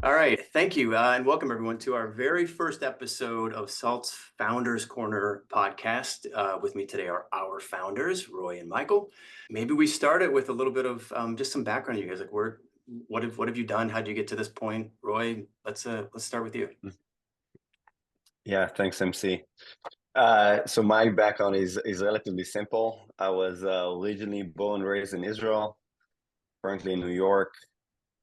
All right. Thank you. And welcome everyone to our very first episode of Salt's Founders Corner podcast. With me today are our founders, Roy and Michael. Maybe we start it with a little bit of just some background on you guys. Like, what have you done? How did you get to this point? Roy, let's start with you. Yeah, thanks, MC. So my background is relatively simple. I was originally born and raised in Israel, currently in New York.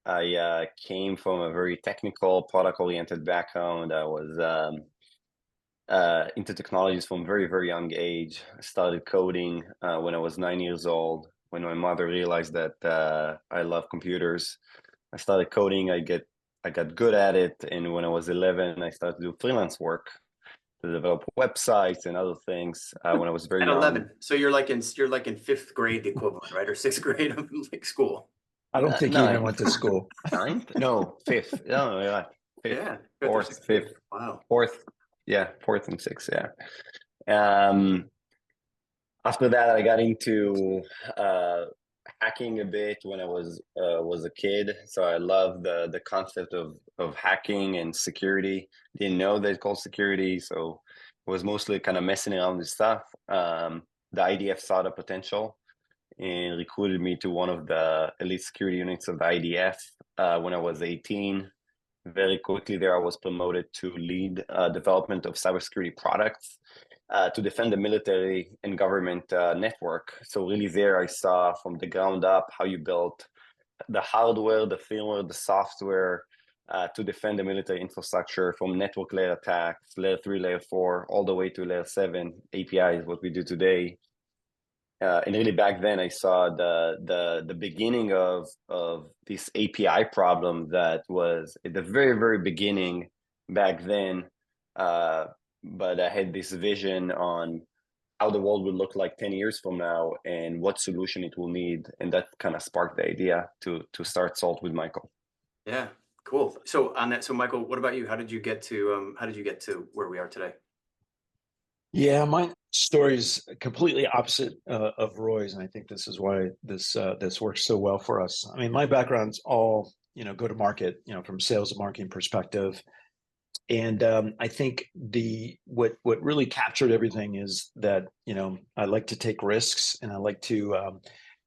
I came from a very technical, product-oriented background. I was into technologies from very, very young age. I started coding when I was 9 years old. When my mother realized that I love computers, I started coding. I got good at it, and when I was 11, I started to do freelance work to develop websites and other things when I was very At young. 11, so you're like in fifth grade equivalent, right, or sixth grade of like school. I don't think he even Nine, went to school. ninth? No, fifth. No, yeah, fifth, Yeah, fifth or fourth, sixth grade. fifth, Wow. fourth. Yeah, fourth and sixth. Yeah. Um, After that, I got into uh, hacking a bit when I was a kid. So I love the concept of hacking and security. Didn't know that it's called security, so it was mostly kind of messing around with stuff. The IDF saw the potential and recruited me to one of the elite security units of the IDF when I was 18. Very quickly there, I was promoted to lead development of cybersecurity products to defend the military and government network. So really there I saw from the ground up how you built the hardware, the firmware, the software to defend the military infrastructure from network layer attacks, layer 3, layer 4, all the way to layer 7. API is what we do today. And really back then I saw the beginning of this API problem that was at the very, very beginning back then. But I had this vision on how the world will look like 10 years from now and what solution it will need. And that kind of sparked the idea to start Salt with Michael. Yeah, cool. So on that, so Michael, what about you? How did you get to where we are today? Yeah, my story is completely opposite of Roy's, and I think this is why this works so well for us. I mean, my background's all go to market, from sales and marketing perspective, and I think the what really captured everything is that I like to take risks, and I like to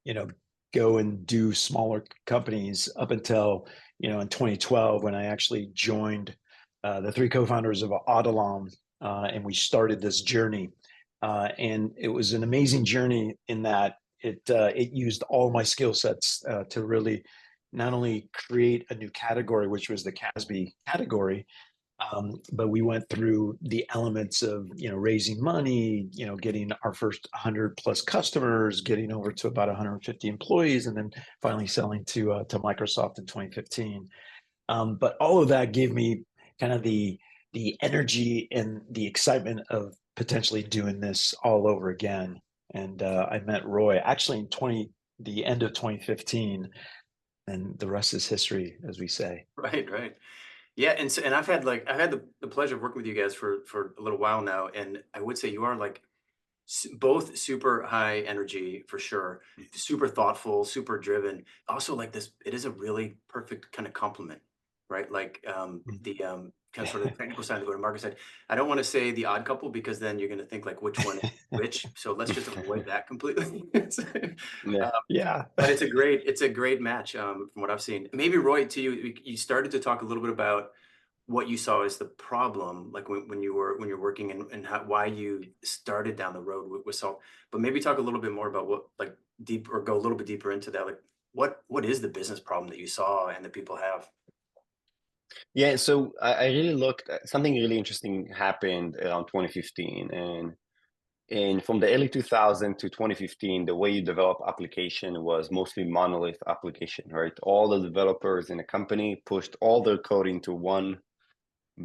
you know go and do smaller companies up until in 2012 when I actually joined the three co-founders of Audilam, and we started this journey. And it was an amazing journey in that it used all my skill sets to really not only create a new category, which was the CASB category, but we went through the elements of raising money, getting our first 100 plus customers, getting over to about 150 employees, and then finally selling to Microsoft in 2015. But all of that gave me kind of the energy and the excitement of potentially doing this all over again. And I met Roy actually in the end of 2015, and the rest is history, as we say. Right, right. Yeah, and I've had the pleasure of working with you guys for a little while now, and I would say you are like both super high energy for sure, super thoughtful, super driven. Also, like this, it is a really perfect kind of complement, right? Like the kind of sort of the technical side, the go-to-market side. I don't want to say the odd couple because then you're going to think like which one is which. So let's just avoid that completely. Yeah. um, Yeah. but it's a great match from what I've seen. Maybe Roy, to you, you started to talk a little bit about what you saw as the problem, like when you're working and why you started down the road with salt. But maybe talk a little bit more about what like deep or go a little bit deeper into that. Like what is the business problem that you saw and that people have? Yeah, so I really looked at something really interesting happened around 2015, and from the early 2000 to 2015, the way you develop application was mostly monolith application, right? All the developers in a company pushed all their code into one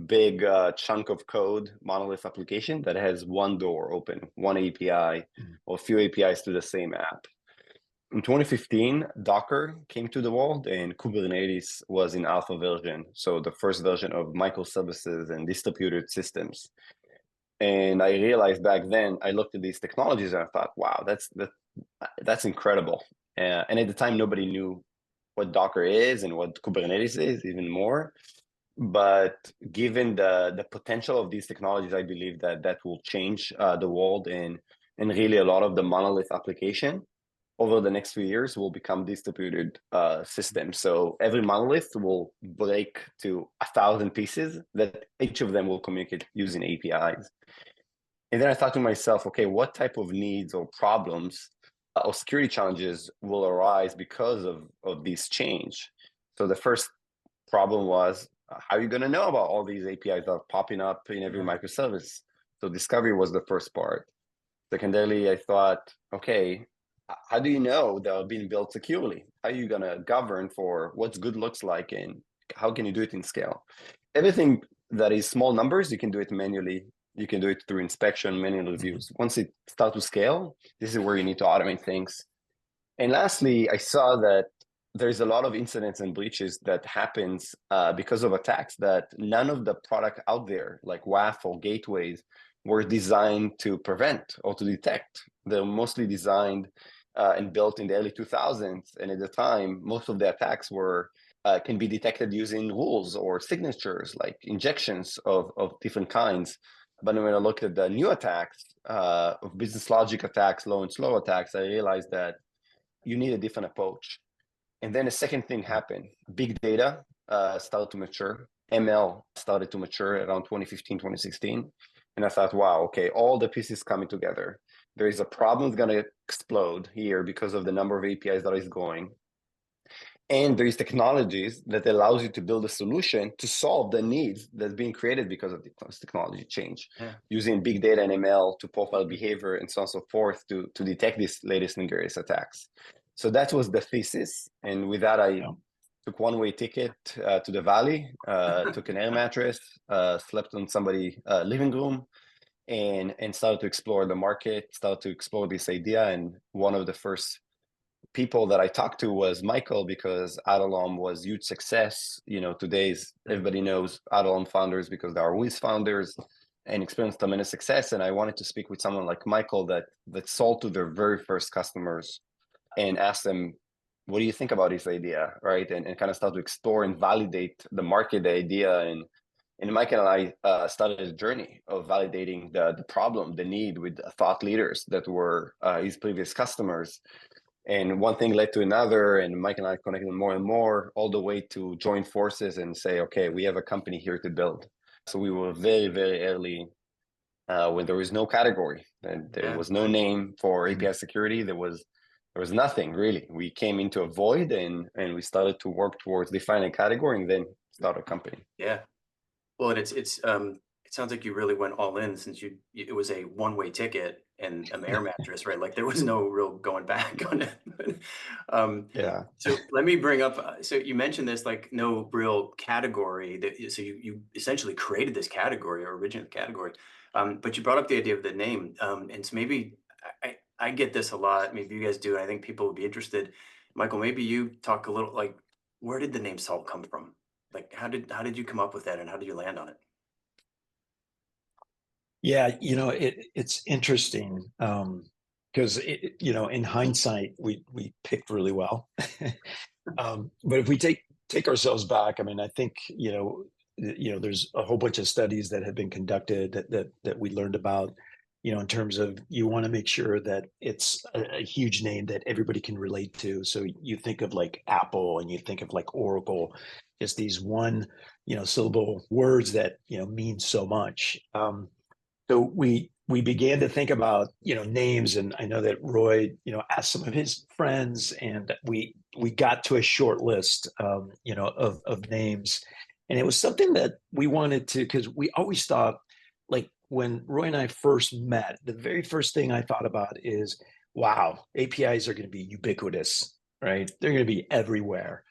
big chunk of code, monolith application that has one door open, one API, or a few APIs to the same app. In 2015, Docker came to the world and Kubernetes was in alpha version. So the first version of microservices and distributed systems. And I realized back then, I looked at these technologies and I thought, wow, that's incredible. And at the time, nobody knew what Docker is and what Kubernetes is even more. but given the potential of these technologies, I believe that will change the world, and really a lot of the monolith application over the next few years will become distributed systems. So every monolith will break to 1,000 pieces that each of them will communicate using APIs. And then I thought to myself, okay, what type of needs or problems or security challenges will arise because of this change? So the first problem was, how are you going to know about all these APIs that are popping up in every microservice? So discovery was the first part. Secondarily, I thought, okay, how do you know they're being built securely? How are you going to govern for what's good looks like, and how can you do it in scale? Everything that is small numbers, you can do it manually. You can do it through inspection, manual reviews. Once it starts to scale, this is where you need to automate things. And lastly, I saw that there's a lot of incidents and breaches that happens because of attacks that none of the product out there, like WAF or gateways, were designed to prevent or to detect. They're mostly designed and built in the early 2000s. And at the time, most of the attacks were can be detected using rules or signatures, like injections of different kinds. But when I looked at the new attacks, of business logic attacks, low and slow attacks, I realized that you need a different approach. And then a second thing happened. Big data started to mature. ML started to mature around 2015, 2016. And I thought, wow, okay, all the pieces coming together. There is a problem that's going to explode here because of the number of APIs that is going. And there is technologies that allows you to build a solution to solve the needs that's being created because of this technology change, using big data and ML to profile behavior and so on and so forth to detect these latest and greatest attacks. So that was the thesis. And with that, I took one-way ticket to the valley, took an air mattress, slept on somebody's living room, and started to explore the market, started to explore this idea. And one of the first people that I talked to was Michael, because Adalom was huge success. You know, today's everybody knows Adalom founders because they are Wiz founders and experienced tremendous success. And I wanted to speak with someone like Michael that sold to their very first customers and ask them, what do you think about this idea, right? And kind of start to explore and validate the market, the idea. And Michael and I started a journey of validating the problem, the need with thought leaders that were his previous customers. And one thing led to another, and Mike and I connected more and more, all the way to join forces and say, okay, we have a company here to build. So we were very, very early when there was no category, and there was no name for API security. There was nothing really. We came into a void, and we started to work towards defining a category and then start a company. Yeah. Well, and it sounds like you really went all in, since it was a one-way ticket and an air mattress, right? Like there was no real going back on it. Yeah. So let me bring up, so you mentioned this, like no real category so you essentially created this category or originated the category. But you brought up the idea of the name. And so maybe I get this a lot. Maybe you guys do. And I think people would be interested. Michael, maybe you talk a little, like, where did the name Salt come from? Like, how did you come up with that, and how did you land on it? Yeah, it's interesting because in hindsight, we picked really well. But if we take ourselves back, I mean, I think there's a whole bunch of studies that have been conducted that we learned about, in terms of, you want to make sure that it's a huge name that everybody can relate to. So you think of like Apple, and you think of like Oracle, just these one syllable words that mean so much. So we began to think about names, and I know that Roy asked some of his friends, and we got to a short list of names, and it was something that we wanted to, because we always thought, like, when Roy and I first met, the very first thing I thought about is, wow, APIs are going to be ubiquitous, right? They're going to be everywhere.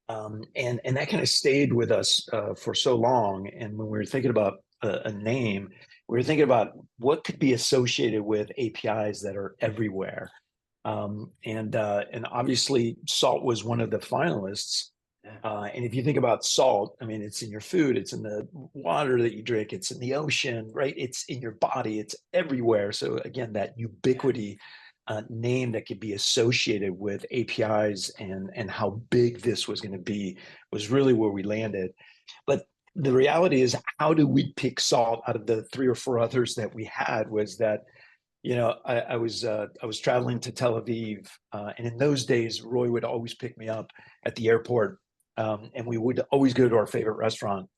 And that kind of stayed with us for so long. And when we were thinking about a name, we were thinking about what could be associated with APIs that are everywhere. And obviously, salt was one of the finalists. And if you think about salt, I mean, it's in your food, it's in the water that you drink, it's in the ocean, right? It's in your body, it's everywhere. So again, that ubiquity name that could be associated with APIs and how big this was going to be was really where we landed. But the reality is, how do we pick salt out of the 3 or 4 others that we had? Was that, I was traveling to Tel Aviv, and in those days, Roy would always pick me up at the airport, and we would always go to our favorite restaurant,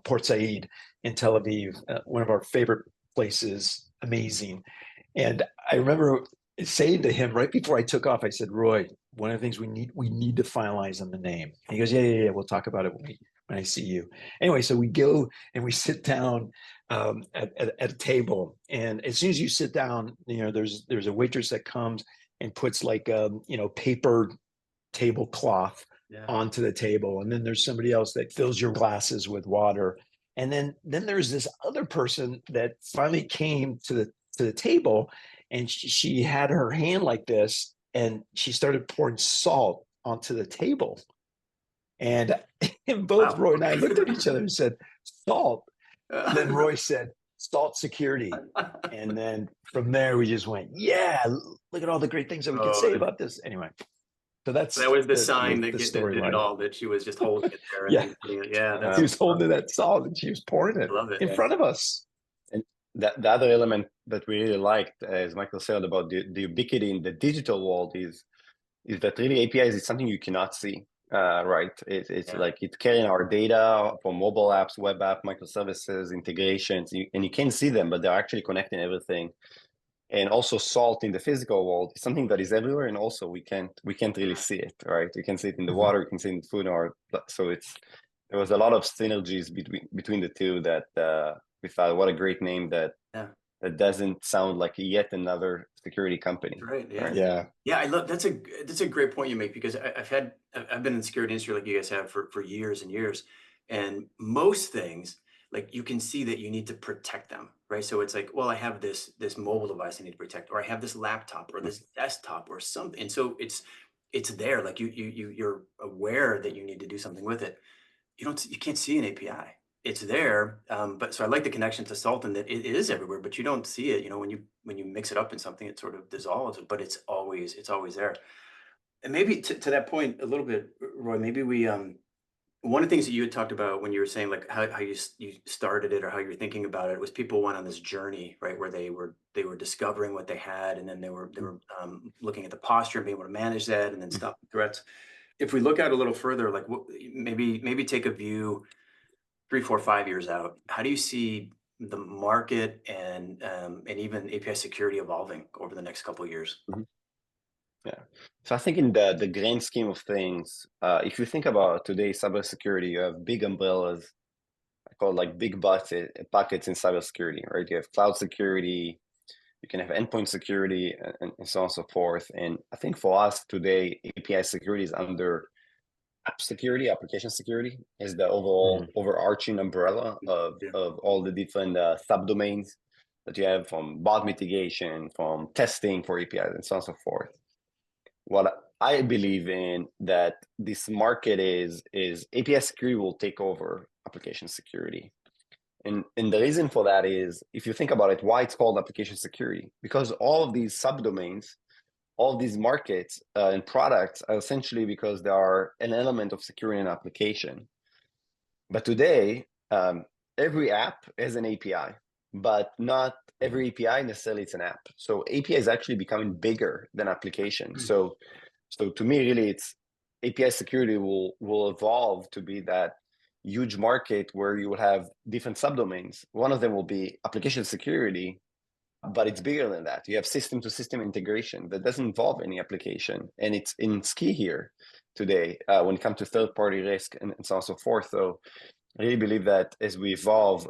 Port Said in Tel Aviv, one of our favorite places, amazing. And I remember saying to him right before I took off, I said, Roy, one of the things we need to finalize on the name. And he goes, yeah, we'll talk about it when I see you. Anyway, so we go and we sit down at a table, and as soon as you sit down, there's a waitress that comes and puts like paper tablecloth onto the table, and then there's somebody else that fills your glasses with water, and then there's this other person that finally came to the table, and she had her hand like this, and she started pouring salt onto the table, and both Roy and I looked at each other and said, salt. And then Roy said, salt security. And then from there, we just went, yeah, look at all the great things that we can say about this. Anyway, so that was the sign that did it all, that she was just holding it there. And she was holding that salt and she was pouring it in front of us. And the other element that we really liked, as Michael said, about the ubiquity in the digital world is that really APIs is something you cannot see. Right. It's like it's carrying our data from mobile apps, web app, microservices, integrations, and you can see them, but they're actually connecting everything. And also salt in the physical world is something that is everywhere, and also we can't really see it, right? You can see it in the water, you can see it in food, so there was a lot of synergies between the two that we thought, what a great name that doesn't sound like yet another security company. Right. Yeah. Right? Yeah. I love that's a great point you make, because I've been in the security industry like you guys have for years and years, and most things, like, you can see that you need to protect them, right? So it's like, well, I have this mobile device I need to protect, or I have this laptop or this desktop or something, and so it's there, like you're aware that you need to do something with it. You can't see an API. It's there, but so I like the connection to salt, and that it is everywhere, but you don't see it. When you mix it up in something, it sort of dissolves, but it's always there. And maybe to that point a little bit, Roy, maybe we one of the things that you had talked about when you were saying, like, how you started it, or how you're thinking about it, was people went on this journey, right, where they were discovering what they had, and then they were looking at the posture and being able to manage that, and then stop the threats. If we look out a little further, like, maybe take a view 3, 4, 5 years out, how do you see the market and even API security evolving over the next couple of years? Yeah. So I think in the grand scheme of things, if you think about today's cybersecurity, you have big umbrellas, I call it like big buckets in cybersecurity, right? You have cloud security, you can have endpoint security, and so on and so forth. And I think for us today, API security is under app security, application security is the overall overarching umbrella of all the different subdomains that you have, from bot mitigation, from testing for APIs, and so on and so forth. What I believe in, that this market is API security will take over application security. And the reason for that is, if you think about it, why it's called application security, because all of these subdomains, all of these markets and products are essentially because they are an element of securing an application. But today, every app is an API, but not every API necessarily it's an app. So API is actually becoming bigger than application. So to me, really, it's API security will evolve to be that huge market where you will have different subdomains. One of them will be application security, but it's bigger than that. You have system-to-system integration that doesn't involve any application, and it's key here today when it comes to third-party risk and so on and so forth. So I really believe that as we evolve,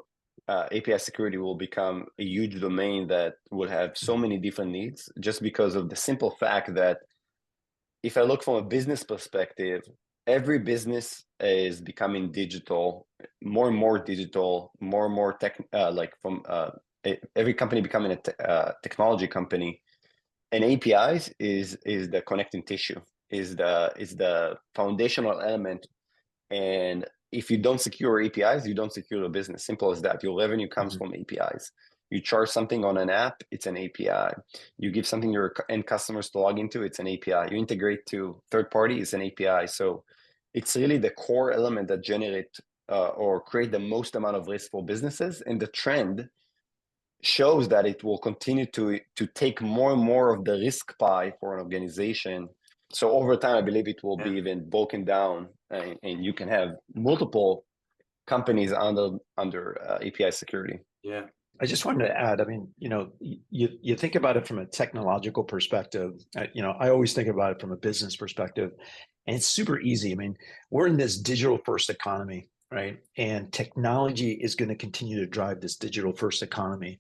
API security will become a huge domain that will have so many different needs, just because of the simple fact that if I look from a business perspective, every business is becoming digital, more and more digital, more and more tech, every company becoming a technology company, and APIs is the connecting tissue, is the foundational element. And if you don't secure APIs, you don't secure a business. Simple as that. Your revenue comes from APIs. You charge something on an app, it's an API. You give something your end customers to log into, it's an API. You integrate to third party, it's an API. So it's really the core element that generate or create the most amount of risk for businesses. And the trend shows that it will continue to take more and more of the risk pie for an organization. So over time, I believe it will be even broken down, and you can have multiple companies under API security. Yeah. I just wanted to add, I mean, you think about it from a technological perspective. I always think about it from a business perspective, and it's super easy. I mean, we're in this digital first economy, right? And technology is going to continue to drive this digital first economy.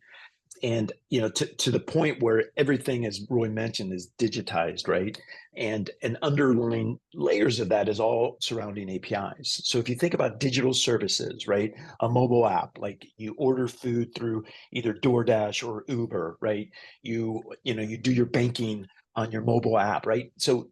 And to the point where everything, as Roy mentioned, is digitized, right? And underlying layers of that is all surrounding APIs. So if you think about digital services, right, a mobile app, like you order food through either DoorDash or Uber, right? You do your banking on your mobile app, right? So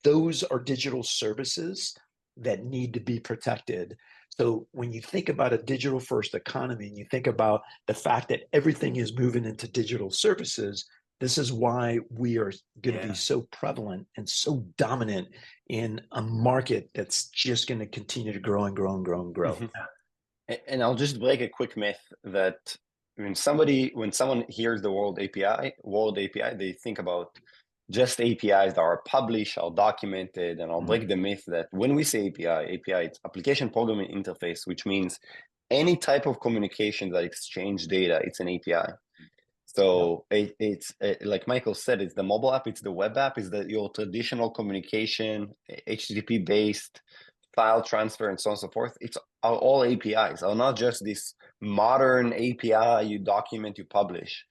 those are digital services that need to be protected. So when you think about a digital first economy and you think about the fact that everything is moving into digital services, this is why we are going to be so prevalent and so dominant in a market that's just going to continue to grow and grow and grow and grow. Mm-hmm. And I'll just break a quick myth that when someone hears the world API, they think about just APIs that are published, are documented, and I'll break the myth that when we say API, it's application programming interface, which means any type of communication that exchange data, it's an API. So it's like Michael said, it's the mobile app, it's the web app, it's your traditional communication, HTTP based file transfer, and so on and so forth. It's all APIs, are not just this modern API you document, you publish.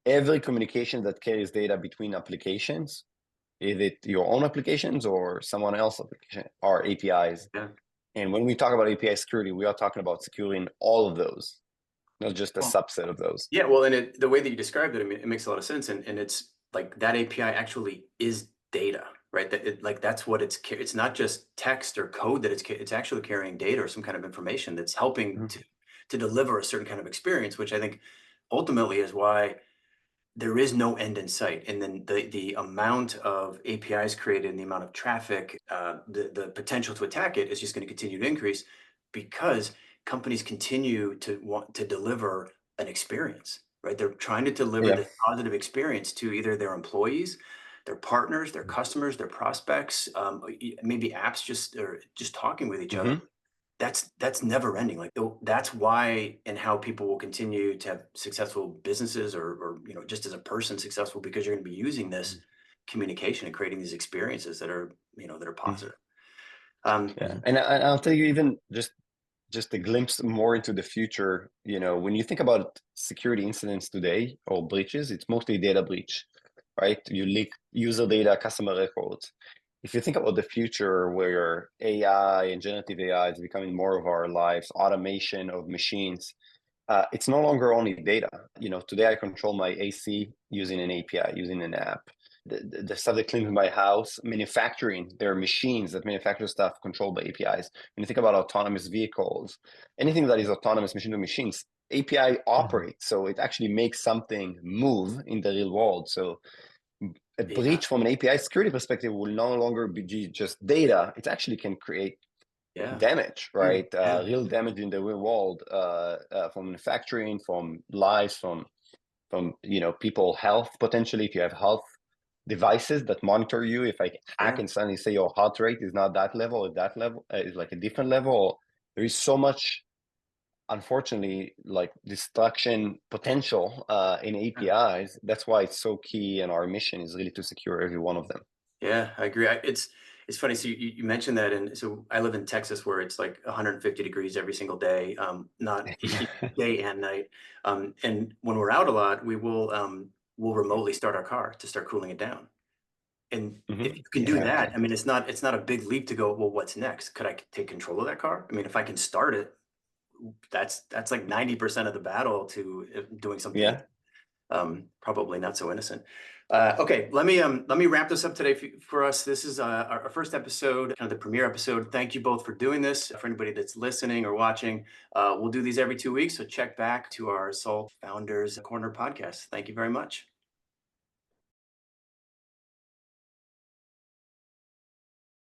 Every communication that carries data between applications, is it your own applications or someone else's application, are APIs. Yeah. And when we talk about API security, we are talking about securing all of those, not just a subset of those. Yeah, well, and the way that you described it, it makes a lot of sense. And it's like that API actually is data, right? That's what it's not just text or code that it's actually carrying data or some kind of information that's helping to deliver a certain kind of experience, which I think ultimately is why there is no end in sight. And then the amount of APIs created and the amount of traffic, the potential to attack it is just going to continue to increase because companies continue to want to deliver an experience, right? They're trying to deliver this positive experience to either their employees, their partners, their customers, their prospects, maybe apps just talking with each other. That's never ending. Like that's why and how people will continue to have successful businesses or just as a person successful, because you're going to be using this communication and creating these experiences that are positive. And I'll tell you, even just a glimpse more into the future, when you think about security incidents today or breaches, it's mostly data breach, right? You leak user data, customer records. If you think about the future where AI and generative AI is becoming more of our lives, automation of machines, it's no longer only data. Today I control my AC using an API, using an app. The stuff that cleans my house, manufacturing, there are machines that manufacture stuff controlled by APIs. When you think about autonomous vehicles, anything that is autonomous machine to machines, API operates. So it actually makes something move in the real world. So a breach from an API security perspective will no longer be just data. It actually can create damage, right? Real damage in the real world, from manufacturing, from lives, from people health, potentially. If you have health devices that monitor you, if I hack and suddenly say your heart rate is not that level, or that level is like a different level, there is so much, unfortunately, like destruction potential in APIs. That's why it's so key, and our mission is really to secure every one of them. Yeah, I agree. It's funny. So you mentioned that, and so I live in Texas where it's like 150 degrees every single day, not day and night. And when we're out a lot, we'll remotely start our car to start cooling it down. And if you can do that, I mean, it's not a big leap to go, well, what's next? Could I take control of that car? I mean, if I can start it, that's like 90% of the battle to doing something probably not so innocent. Okay, let me wrap this up today for us. This is our first episode, kind of the premiere episode. Thank you both for doing this. For anybody that's listening or watching, we'll do these every 2 weeks. So check back to our Salt Founders Corner podcast. Thank you very much.